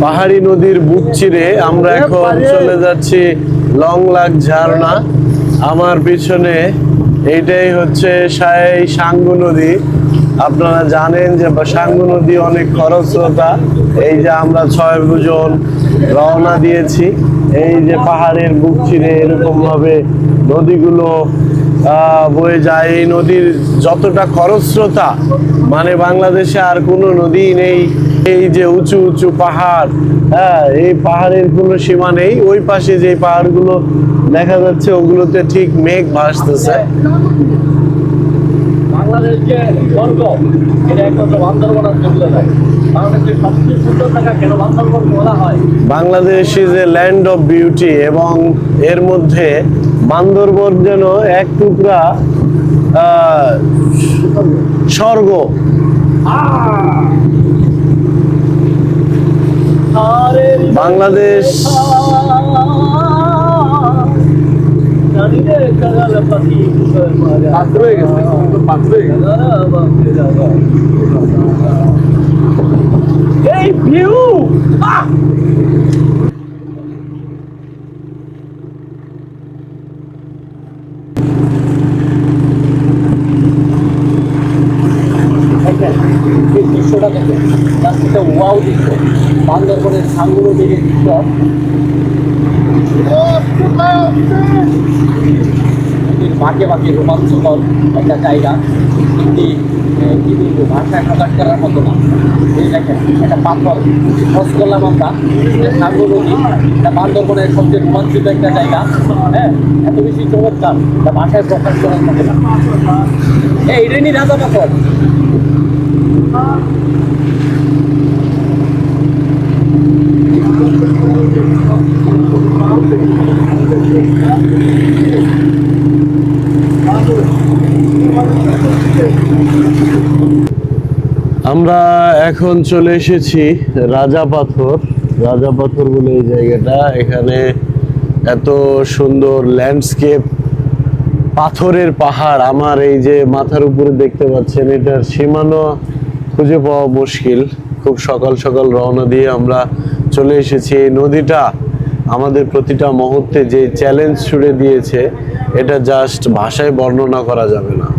পাহাড়ি নদীর বুক চিরে আমরা এখন চলে যাচ্ছি লং লাক ঝর্ণা। আমার পিছনে এইটাই হচ্ছে সাঙ্গু নদী। আপনারা জানেন যে সাঙ্গু নদী অনেক খরস্রোতা। এই যে আমরা 6 জন রওনা দিয়েছি, এই যে পাহাড়ের বুক চিরে এরকম ভাবে নদীগুলো বয়ে যায়। এই নদীর যতটা খরস্রোতা, মানে বাংলাদেশে আর কোনো নদী নেই। এই যে উঁচু উঁচু পাহাড়, হ্যাঁ, এই পাহাড়ের কোনো সীমা নেই। ওই পাশে যে পাহাড়গুলো দেখা যাচ্ছে ওগুলোতে ঠিক মেঘ ভাসতেছে। বাংলাদেশ যে স্বর্গ, এটা একমাত্র বান্দরবানের জন্য হয়। বাংলাদেশের সবচেয়ে সুন্দর জায়গা কেন বান্দরবান বলা হয়? Bangladesh is a land of beauty, এবং এর মধ্যে বান্দরবন যেন এক টুকরা স্বর্গ। বাংলাদেশ এই ভিউ এই দৃশ্যটা দেখে একটা ওয়াও দৃশ্য। বান্দরবনের সাঙ্গু নদীর দৃশ্য, বাঁকে বাঁকে রোমাঞ্চকর একটা জায়গা। কিন্তু কি বলবো, ভাষায় প্রকাশ করার মতো না। এই দেখেন একটা পাথর খোঁজ করলাম আমরা, সাঙ্গু নদী, এটা বান্দরবনের সবচেয়ে রোমাঞ্চিত একটা জায়গা। হ্যাঁ, এত বেশি চমৎকার, এটা ভাষায় প্রকাশ করার মতো না। এই রেনি রাজা পাথর। আমরা এখন চলে এসেছি রাজা পাথর। রাজা পাথর বলে এই জায়গাটা। এখানে এত সুন্দর ল্যান্ডস্কেপ, পাথরের পাহাড়। আমার এই যে মাথার উপরে দেখতে পাচ্ছেন, এটার সীমানা খুঁজে পাওয়া মুশকিল। খুব সকাল সকাল রওনা দিয়ে আমরা চলে এসেছি। এই নদীটা আমাদের প্রতিটা মুহূর্তে যে চ্যালেঞ্জ ছুড়ে দিয়েছে, এটা জাস্ট ভাষায় বর্ণনা করা যাবে না।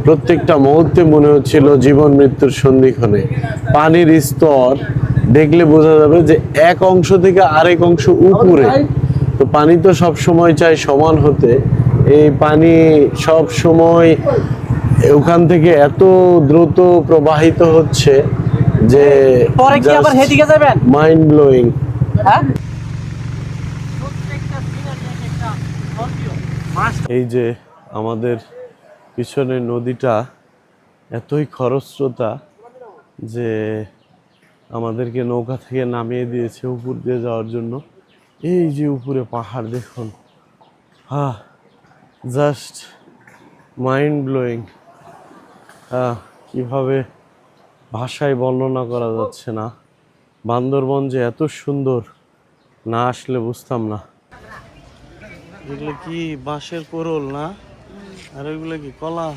প্রত্যেকটা মুহূর্তে মনে হচ্ছিল জীবন মৃত্যুর সন্ধিক্ষণে। পানির স্তর দেখলে বোঝা যাবে যে এক অংশ থেকে আরেক অংশ উপরে। তো পানি তো সব সময় চাই সমান হতে। এই পানি সব সময় ওখান থেকে এত দ্রুত প্রবাহিত হচ্ছে যে পরে কি আবার হেদিকে যাবেন? Mind blowing. হ্যাঁ, এই যে আমাদের পিছনের নদীটা এতই খরস্রোতা যে আমাদেরকে নৌকা থেকে নামিয়ে দিয়েছে উপর দিয়ে যাওয়ার জন্য। এই যে উপরে পাহাড় দেখুন, জাস্ট মাইন্ড ব্লোয়িং। কিভাবে ভাষায় বর্ণনা করা যাচ্ছে না। বান্দরবন যে এত সুন্দর, না আসলে বুঝতাম না। এগুলো কি বাঁশের কোরল না? আর এগুলো কি কলা?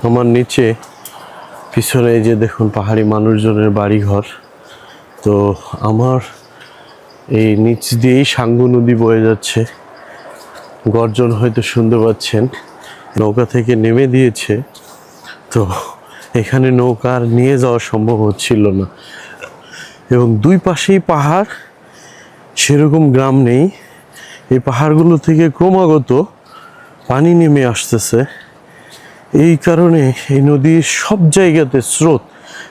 আমার নিচে পিছনে এই যে দেখুন পাহাড়ি মানুষজনের বাড়িঘর। তো আমার এই নিচ দিয়েই সাঙ্গু নদী বয়ে যাচ্ছে। গর্জন হয়তো শুনতে পাচ্ছেন। নৌকা থেকে নেমে দিয়েছে, তো এখানে নৌকা আর নিয়ে যাওয়া সম্ভব হচ্ছিল না। এবং দুই পাশেই পাহাড়, সেরকম গ্রাম নেই। এই পাহাড়গুলো থেকে ক্রমাগত পানি নেমে আসতেছে। এই কারণে এই নদীর সব জায়গাতে স্রোত,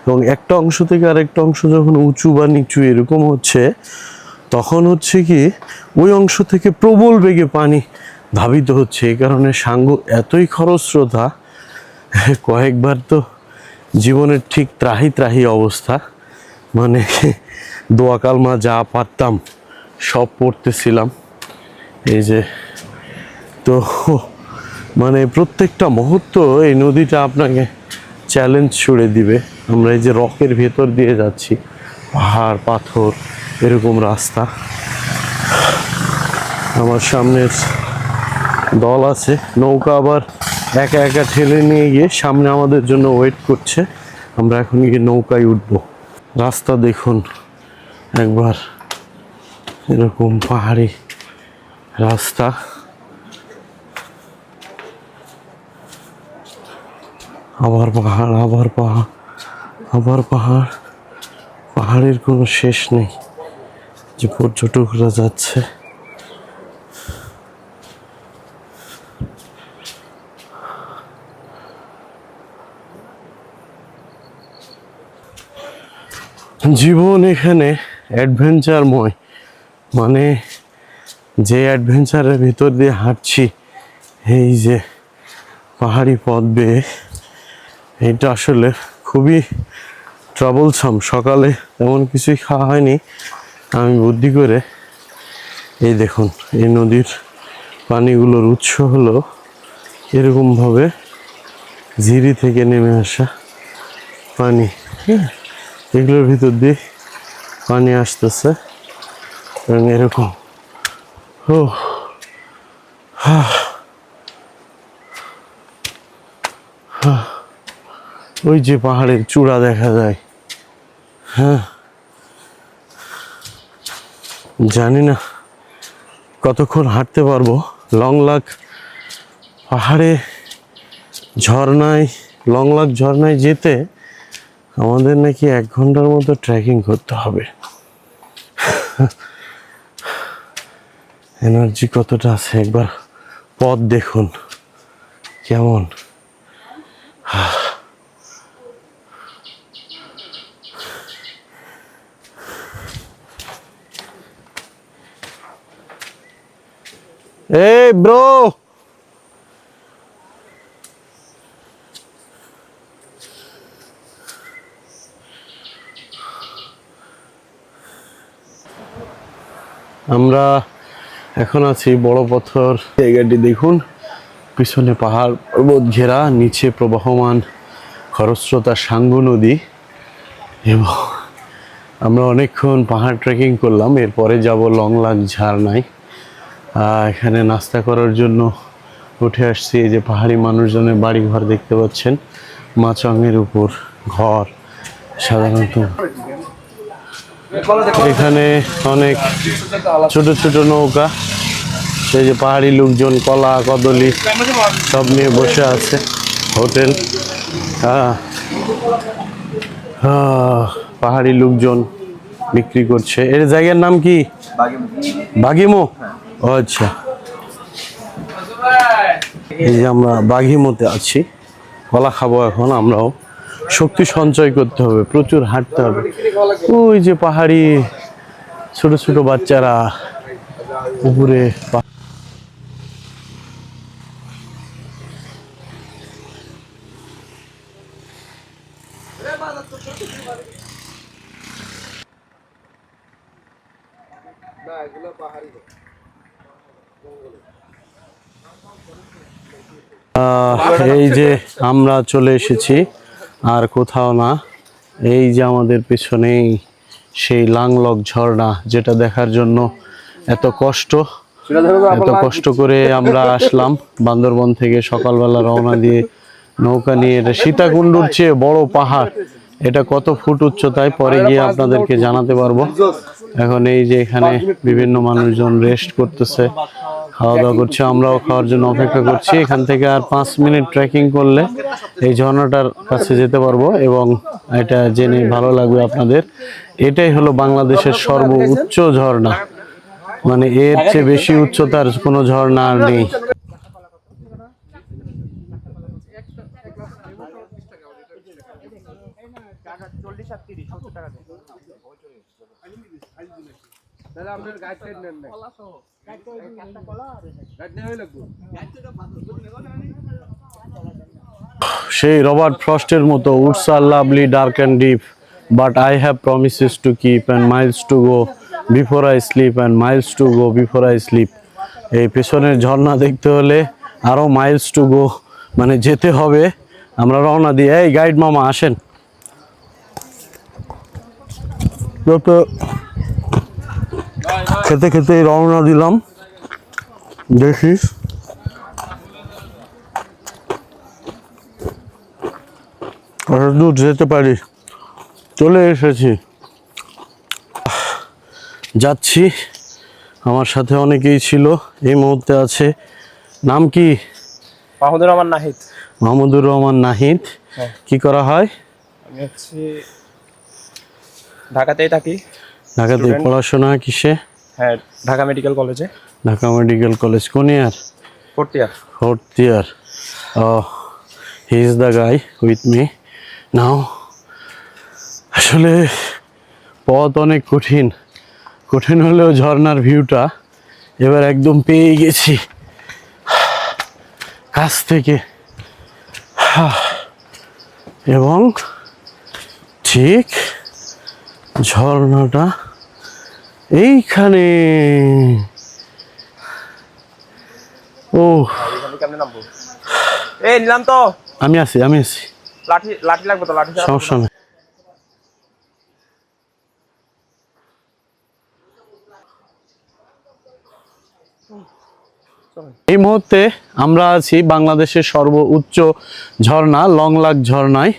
এবং একটা অংশ থেকে আরেকটা অংশ যখন উঁচু বা নিচু এরকম হচ্ছে, তখন হচ্ছে কি ওই অংশ থেকে প্রবল বেগে পানি ধাবিত হচ্ছে। এই কারণে সাঙ্গু এতই খরস্রোতা, কয়েকবার তো জীবনের ঠিক ত্রাহি ত্রাহি অবস্থা। মানে দোয়া কালমা যা পারতাম সব পড়তেছিলাম। এই যে, তো মানে প্রত্যেকটা মুহূর্ত এই নদীটা আপনাকে চ্যালেঞ্জ ছুড়ে দিবে। আমরা এই যে রকের ভেতর দিয়ে যাচ্ছি, পাহাড় পাথর এরকম রাস্তা। আমার সামনের দল আছে, নৌকা আবার একা একা ঠেলে নিয়ে গিয়ে সামনে আমাদের জন্য ওয়েট করছে। আমরা এখন গিয়ে নৌকায় উঠবো। রাস্তা দেখুন একবার, এরকম পাহাড়ি রাস্তা। আবার পাহাড়, আবার পাহাড়, আবার পাহাড়। পাহাড়ের কোনো শেষ নেই যে পর্যটকরা যাচ্ছে। জীবন এখানে অ্যাডভেঞ্চারময়, মানে যে অ্যাডভেঞ্চারের ভিতর দিয়ে হাঁটছি, এই যে পাহাড়ি পথ বেয়ে, এটা আসলে খুবই ট্রাবলসাম। সকালে তেমন কিছুই খাওয়া হয়নি, আমি বুদ্ধি করে এই দেখুন, এই নদীর পানিগুলোর উৎস হলো এরকমভাবে ঝিরি থেকে নেমে আসা পানি। এগুলোর ভিতর দিয়ে পানি আসতেছে এবং এরকম ও ওই যে পাহাড়ের চূড়া দেখা যায়। হ্যাঁ, জানি না কতক্ষণ হাঁটতে পারবো। লংলাক পাহাড়ে ঝর্ণায়, লংলাক ঝর্ণায় যেতে আমাদের নাকি 1 ঘন্টার মতো ট্রেকিং করতে হবে। এনার্জি কতটা আছে একবার পথ দেখুন কেমন। এই ব্রো, আমরা এখন আছি বড় পথর জায়গাটি দেখুন। পিছনে পাহাড় পর্বত ঘেরা, নিচে প্রবাহমান খরস্রোতা সাঙ্গু নদী। এবং আমরা অনেকক্ষণ পাহাড় ট্রেকিং করলাম, এরপরে যাব লংলাক ঝর্ণায়। এখানে নাস্তা করার জন্য উঠে আসছি। এই যে পাহাড়ি মানুষজনের বাড়ি ঘর দেখতে পাচ্ছেন, মাচাঙের উপর ঘর সাধারণত। এখানে অনেক ছোট ছোট নৌকা, সেই যে পাহাড়ি লোকজন কলা কদলি সব নিয়ে বসে আছে। হোটেল, পাহাড়ি লোকজন বিক্রি করছে। এর জায়গার নাম কি? বাগিমো। ও আচ্ছা, এই যে আমরা বাঘিমোতে আছি, কলা খাবো এখন। আমরাও শক্তি সঞ্চয় করতে হবে, প্রচুর হাঁটতে হবে। ওই যে পাহাড়ি ছোট ছোট বাচ্চারা উপরে। এই যে আমরা চলে এসেছি, আর কোথাও না। এই যে আমাদের পেছনেই সেই লাংলক ঝর্ণা, যেটা দেখার জন্য এত কষ্ট করে আমরা আসলাম বান্দরবন থেকে। সকালবেলা রওনা দিয়ে নৌকা নিয়ে, এটা সীতাকুণ্ডুর চেয়ে বড় পাহাড়। এটা কত ফুট উচ্চতায় পরে গিয়ে আপনাদেরকে জানাতে পারবো। এখন এই যে এখানে বিভিন্ন মানুষজন রেস্ট করতেছে, খাওয়া দাওয়া করছে, আমরাও খাওয়ার জন্য অপেক্ষা করছি। এখান থেকে আর 5 মিনিট ট্রেকিং করলে এই ঝর্ণাটার কাছে যেতে পারবো এবং এটা জেনে ভালো লাগবে আপনাদের। এটাই হলো বাংলাদেশের সর্বোচ্চ ঝর্ণা, মানে এর চেয়ে বেশি উচ্চতার কোনো ঝর্ণা আর নেই। সেই রবার্ট ফ্রস্টের মতো, woods are lovely dark and deep, but I have promises to keep and miles to go before I sleep and miles to go before I sleep. এই পেছনের ঝর্ণা দেখতে হলে আরও মাইলস টু গো, মানে যেতে হবে। আমরা রওনা দিয়ে, এই গাইড মামা আসেন। তো খেতে খেতে রওনা দিলাম, দেখি কত দূর যেতে পারি। চলে এসেছি, যাচ্ছি। আমার সাথে অনেকেই ছিল, এই মুহূর্তে আছে। নাম কি? মাহমুদুর রহমান নাহিদ। মাহমুদুর রহমান নাহিদ। হ্যাঁ। কি করা হয়? আমি হচ্ছে ঢাকাতেই থাকি। ঢাকাতে Student। পড়াশোনা কিসে? হ্যাঁ, ঢাকা মেডিকেল কলেজে ঢাকা মেডিকেল কলেজ। কোন ইয়ার? 4th year. 4th year. He is the guy with me now. আসলে পথ অনেক কঠিন, কঠিন হলেও ঝর্ণার ভিউটা এবার একদম পেয়ে গেছি কাছ থেকে। এবং ঠিক ঝর্ণাটা এইখানে। ও, এখানে কেমনে নামবো? এই নিলাম তো। আমি আছি। লাঠি লাঠি লাগবে তো, লাঠি ছাড়া সমস্যা নেই। এই মুহূর্তে আমরা আছি বাংলাদেশের সর্বোচ্চ ঝর্ণা লংলাক ঝর্ণায়।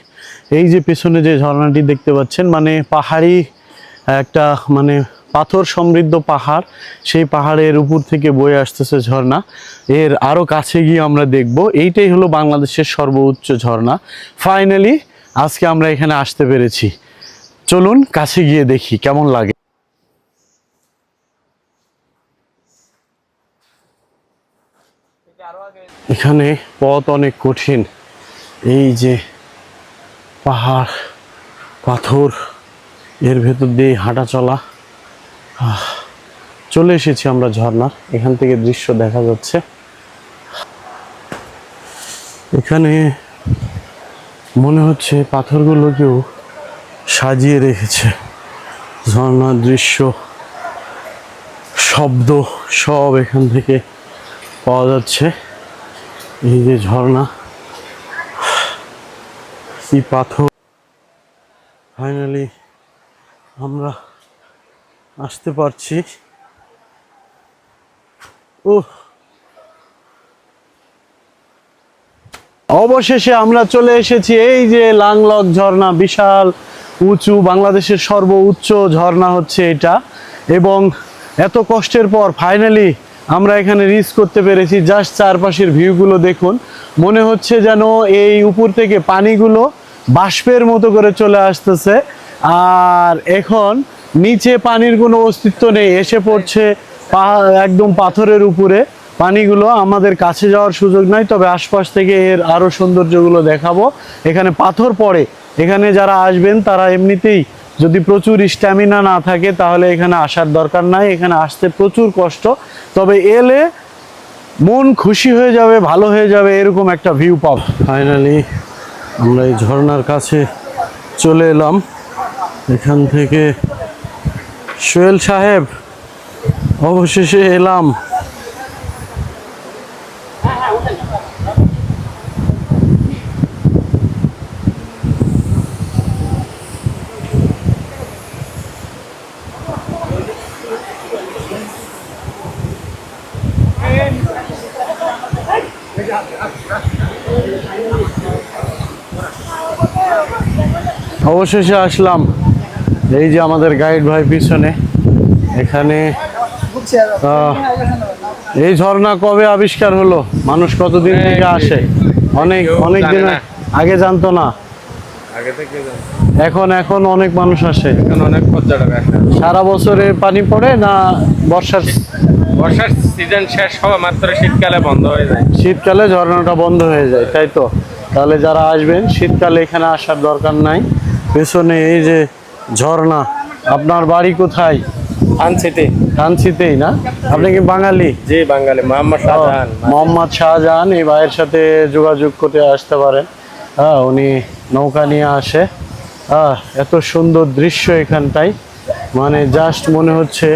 এই যে পেছনে যে ঝর্ণাটি দেখতে পাচ্ছেন, মানে পাহাড়ি একটা, মানে পাথর সমৃদ্ধ পাহাড়, সেই পাহাড়ের উপর থেকে বয়ে আসতেছে ঝর্ণা। এর আরও কাছে গিয়ে আমরা দেখব। এইটাই হলো বাংলাদেশের সর্বোচ্চ ঝর্ণা। ফাইনালি আজকে আমরা এখানে আসতে পেরেছি। চলুন কাছে গিয়ে দেখি কেমন লাগে। এখানে পথ অনেক কঠিন, এই যে পাহাড় পাথর, এর ভেতর দিয়ে হাঁটা চলা। চলে এসেছি আমরা ঝর্ণার, এখান থেকে দৃশ্য দেখা যাচ্ছে। এখানে মনে হচ্ছে পাথরগুলো কেউ সাজিয়ে রেখেছে। ঝর্ণার দৃশ্য, শব্দ সব এখান থেকে পাওয়া যাচ্ছে। এই যে ঝর্ণা, কি পাথর। ফাইনালি আমরা আসতে পারছি। অবশেষে আমরা চলে এসেছি। এই যে লাংলক ঝর্ণা, বিশাল উঁচু, বাংলাদেশের সর্বোচ্চ ঝর্ণা হচ্ছে এটা। এবং এত কষ্টের পর ফাইনালি আমরা এখানে রিচ করতে পেরেছি। জাস্ট চারপাশের ভিউগুলো দেখুন, মনে হচ্ছে যেন এই উপর থেকে পানিগুলো বাষ্পের মতো করে চলে আসতেছে। আর এখন নিচে পানির কোনো অস্তিত্ব নেই, এসে পড়ছে একদম পাথরের উপরে পানিগুলো। আমাদের কাছে যাওয়ার সুযোগ নাই, তবে আশপাশ থেকে এর আরো সৌন্দর্যগুলো দেখাবো। এখানে পাথর পড়ে, এখানে যারা আসবেন তারা এমনিতেই যদি প্রচুর স্ট্যামিনা না থাকে তাহলে এখানে আসার দরকার নাই। এখানে আসতে প্রচুর কষ্ট, তবে এলে মন খুশি হয়ে যাবে, ভালো হয়ে যাবে, এরকম একটা ভিউ পাব। ফাইনালি আমরা এই ঝর্ণার কাছে চলে এলাম। এখান থেকে সোহেল সাহেব, অবশেষে এলাম। অবশেষে আসলাম। এই যে আমাদের গাইড ভাই পিছনে। এখানে এই ঝর্ণা কবে আবিষ্কার হলো, মানুষ কতদিন থেকে আসে? অনেক দিন আগে জানতো না, এখন অনেক মানুষ আসে। অনেক পর্যটক আসে। সারা বছরে পানি পড়ে না বর্ষার সিজন শেষ হওয়া মাত্র শীতকালে বন্ধ হয়ে যায়। শীতকালে ঝর্ণাটা বন্ধ হয়ে যায়, তাই তো? তাহলে যারা আসবেন শীতকালে এখানে আসার দরকার নাই। পেছনে এই যে ঝর্ণা। আপনার বাড়ি কোথায়? কাঞ্চিতেই না? আপনি কি বাঙালি? জি বাঙালি, মোহাম্মদ শাহজাহান। মোহাম্মদ শাহজাহান। এই ভাইয়ের সাথে যোগাযোগ করতে আসতে পারেন। হ্যাঁ, উনি নৌকা নিয়ে আসে। এত সুন্দর দৃশ্য এখানটায়, মানে জাস্ট মনে হচ্ছে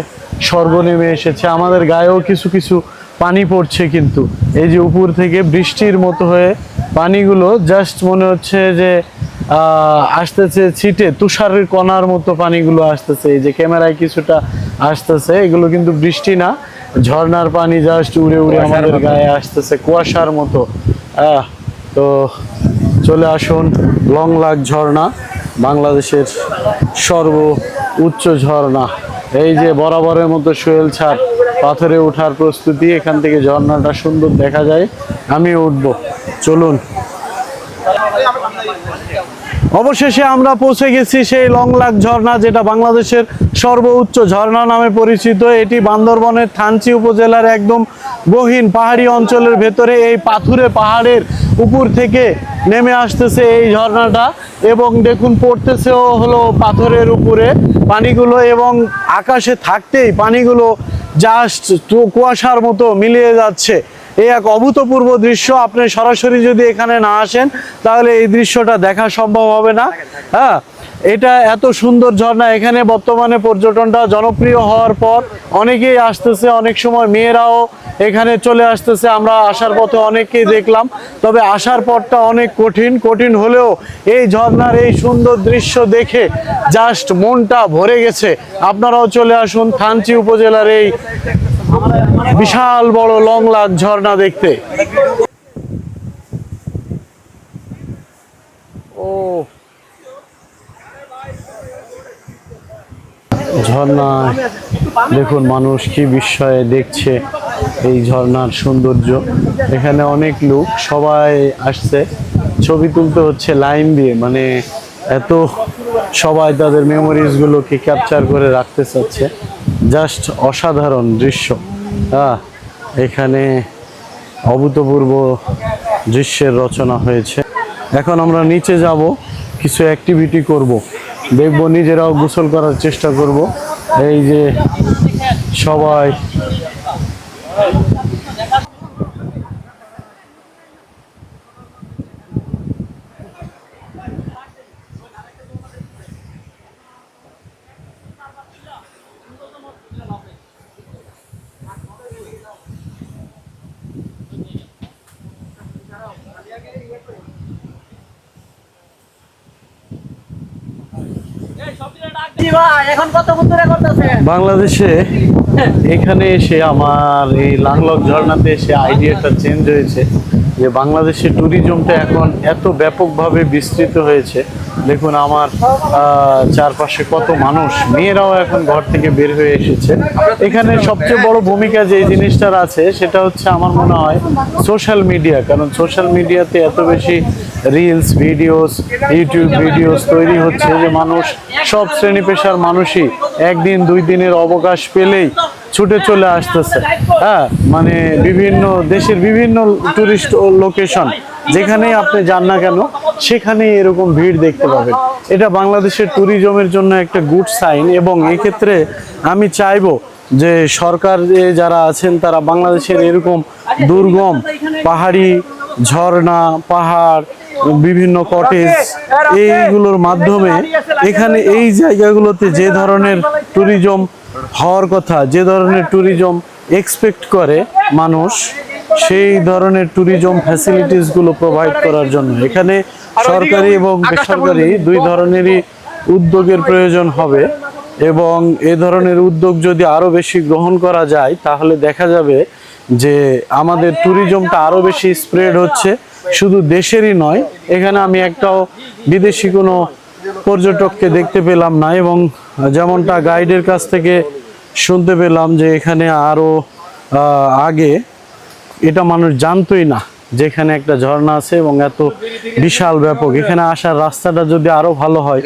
স্বর্গ নেমে এসেছে। আমাদের গায়েও কিছু কিছু পানি পড়ছে, কিন্তু এই যে উপর থেকে বৃষ্টির মতো হয়ে পানিগুলো জাস্ট মনে হচ্ছে যে আসতেছে ছিটে তুষারের কণার মতো পানিগুলো আসতেছে, এই যে ক্যামেরায় কিছুটা আসতেছে, এগুলো কিন্তু বৃষ্টি না, ঝর্ণার পানি জাস্ট উড়ে উড়ে আমাদের গায়ে আসতেছে কুয়াশার মতো। তো চলে আসুন লং লাক ঝর্ণা, বাংলাদেশের সর্ব উচ্চ ঝর্ণা। এই যে বরাবরের মতো সোহেল ছাড় পাথরে ওঠার প্রস্তুতি, এখান থেকে ঝর্ণাটা সুন্দর দেখা যায়, আমি উঠব, চলুন। অবশেষে আমরা পৌঁছে গেছি সেই লং লাক ঝর্ণা, যেটা বাংলাদেশের সর্বোচ্চ ঝর্ণা নামে পরিচিত। এটি বান্দরবনের থানচি উপজেলার একদম গহীন পাহাড়ি অঞ্চলের ভেতরে এই পাথুরে পাহাড়ের উপর থেকে নেমে আসতেছে এই ঝর্ণাটা, এবং দেখুন পড়তেছেও হলো পাথরের উপরে পানিগুলো, এবং আকাশে থাকতেই পানিগুলো জাস্ট কুয়াশার মতো মিলিয়ে যাচ্ছে। এই এক অভূতপূর্ব দৃশ্য, আপনি সরাসরি যদি এখানে না আসেন তাহলে এই দৃশ্যটা দেখা সম্ভব হবে না। হ্যাঁ, এটা এত সুন্দর ঝর্ণা, এখানে বর্তমানে পর্যটনটা জনপ্রিয় হওয়ার পর অনেকেই আসতেছে, অনেক সময় মেয়েরাও এখানে চলে আসতেছে। আমরা আসার পথে অনেককেই দেখলাম, তবে আসার পথটা অনেক কঠিন হলেও এই ঝর্ণার এই সুন্দর দৃশ্য দেখে জাস্ট মনটা ভরে গেছে। আপনারাও চলে আসুন থানচি উপজেলার এই বিশাল বড় লং লাক ঝর্ণা দেখতে। ও ঝর্ণা দেখুন, মানুষ কি বিস্ময়ে দেখছে এই ঝর্ণার সৌন্দর্য। এখানে অনেক লোক সবাই আসছে, ছবি তুলতে হচ্ছে লাইন দিয়ে, মানে এত সবাই তাদের মেমোরিজ গুলোকে ক্যাপচার করে রাখতে চাচ্ছে। জাস্ট অসাধারণ দৃশ্য। এখানে অভূতপূর্ব দৃশ্যের রচনা হয়েছে। এখন আমরা নিচে যাব, কিছু অ্যাক্টিভিটি করব, দেখব, নিজেরাও গোসল করার চেষ্টা করব। এই যে সবাই বাংলাদেশে এখানে এসে আমার এই লাংলক ঝর্ণাতে এসে আইডিয়াটা চেঞ্জ হয়েছে যে বাংলাদেশে ট্যুরিজমটা এখন এত ব্যাপকভাবে বিস্তৃত হয়েছে। দেখুন আমার চারপাশে কত মানুষ, মেয়েরাও এখন ঘর থেকে বের হয়ে এসেছে। এখানে সবচেয়ে বড় ভূমিকা যে জিনিসটার আছে সেটা হচ্ছে আমার মনে হয় সোশ্যাল মিডিয়া, কারণ সোশ্যাল মিডিয়াতে এত বেশি রিলস ভিডিওস, ইউটিউব ভিডিওস তৈরি হচ্ছে যে মানুষ, সব শ্রেণী পেশার মানুষই একদিন দুই দিনের অবকাশ পেলেই ছুটে চলে আসতেছে। মানে বিভিন্ন দেশের বিভিন্ন টুরিস্ট লোকেশন যেখানেই আপনি যান না কেন সেখানেই এরকম ভিড় দেখতে পাবেন। এটা বাংলাদেশের ট্যুরিজমের জন্য একটা গুড সাইন, এবং এক্ষেত্রে আমি চাইবো যে সরকার যারা আছেন তারা বাংলাদেশের এরকম দুর্গম পাহাড়ি ঝর্ণা, পাহাড়, বিভিন্ন কটেজ, এইগুলোর মাধ্যমে এখানে এই জায়গাগুলোতে যে ধরনের ট্যুরিজম হওয়ার কথা, যে ধরনের ট্যুরিজম এক্সপেক্ট করে মানুষ, সেই ধরনের ট্যুরিজম ফ্যাসিলিটিসগুলো প্রোভাইড করার জন্য এখানে সরকারি এবং বেসরকারি দুই ধরনেরই উদ্যোগের প্রয়োজন হবে। এবং এ ধরনের উদ্যোগ যদি আরও বেশি গ্রহণ করা যায় তাহলে দেখা যাবে যে আমাদের ট্যুরিজমটা আরও বেশি স্প্রেড হচ্ছে, শুধু দেশেরই নয়। এখানে আমি একটাও বিদেশি কোনো পর্যটককে দেখতে পেলাম না, এবং যেমনটা গাইডের কাছ থেকে শুনতে পেলাম যে এখানে আরও আগে এটা মানুষ জানতোই না যে এখানে একটা ঝর্ণা আছে এবং এত বিশাল ব্যাপক। এখানে আসার রাস্তাটা যদি আরও ভালো হয়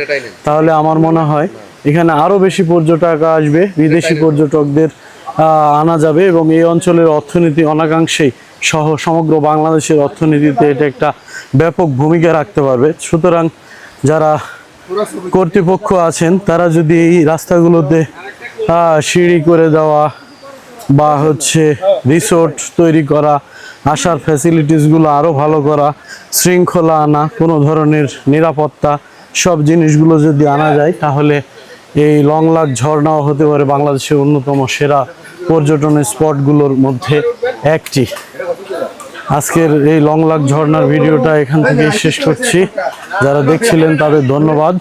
তাহলে আমার মনে হয় এখানে আরও বেশি পর্যটক আসবে, বিদেশি পর্যটকদের আনা যাবে, এবং এই অঞ্চলের অর্থনীতি অনেকাংশেই সহ সমগ্র বাংলাদেশের অর্থনীতিতে এটা একটা ব্যাপক ভূমিকা রাখতে পারবে। সুতরাং যারা কর্তৃপক্ষ আছেন তারা যদি এই রাস্তাগুলোতে সিঁড়ি করে দেওয়া বা হচ্ছে রিসোর্ট তৈরি করা, আসার ফ্যাসিলিটিসগুলো আরও ভালো করা, শৃঙ্খলা আনা, কোনো ধরনের নিরাপত্তা, সব জিনিসগুলো যদি আনা যায় তাহলে এই লং লাক ঝর্ণাও হতে পারে বাংলাদেশের অন্যতম সেরা পর্যটনের স্পটগুলোর মধ্যে একটি। আজকের এই লং লাক ঝর্ণার ভিডিওটা এখান থেকে শেষ করছি। যারা দেখছিলেন তাদের ধন্যবাদ।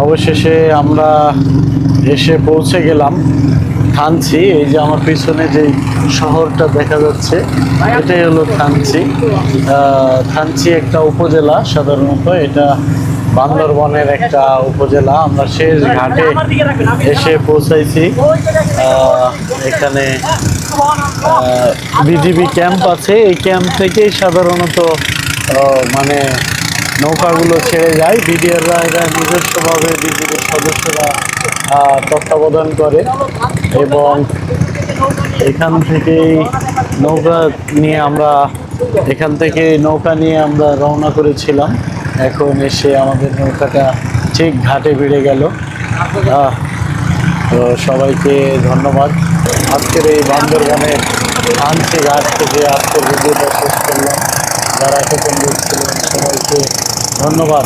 অবশেষে আমরা এসে পৌঁছে গেলাম থানচি। এই যে আমার পিছনে যে শহরটা দেখা যাচ্ছে এটাই হলো থানচি। থানচি একটা উপজেলা, সাধারণত এটা বান্দরবনের একটা উপজেলা। আমরা শেষ ঘাটে এসে পৌঁছাইছি। এখানে বিজিবি ক্যাম্প আছে, এই ক্যাম্প থেকেই সাধারণত মানে নৌকাগুলো ছেড়ে যায়। বিডিআররা এরা নিজস্বভাবে বিজিবির সদস্যরা তত্ত্বাবধান করে এবং এখান থেকেই নৌকা নিয়ে আমরা রওনা করেছিলাম। এখন এসে আমাদের নৌকাটা ঠিক ঘাটে ভিড়ে গেল। তো সবাইকে ধন্যবাদ। আজকের এই বান্দরবনের থানচি ঘাট থেকে আজকের ভিডিওটা শেষ করলাম। যারা এতক্ষণ দেখছিলেন সবাইকে ধন্যবাদ।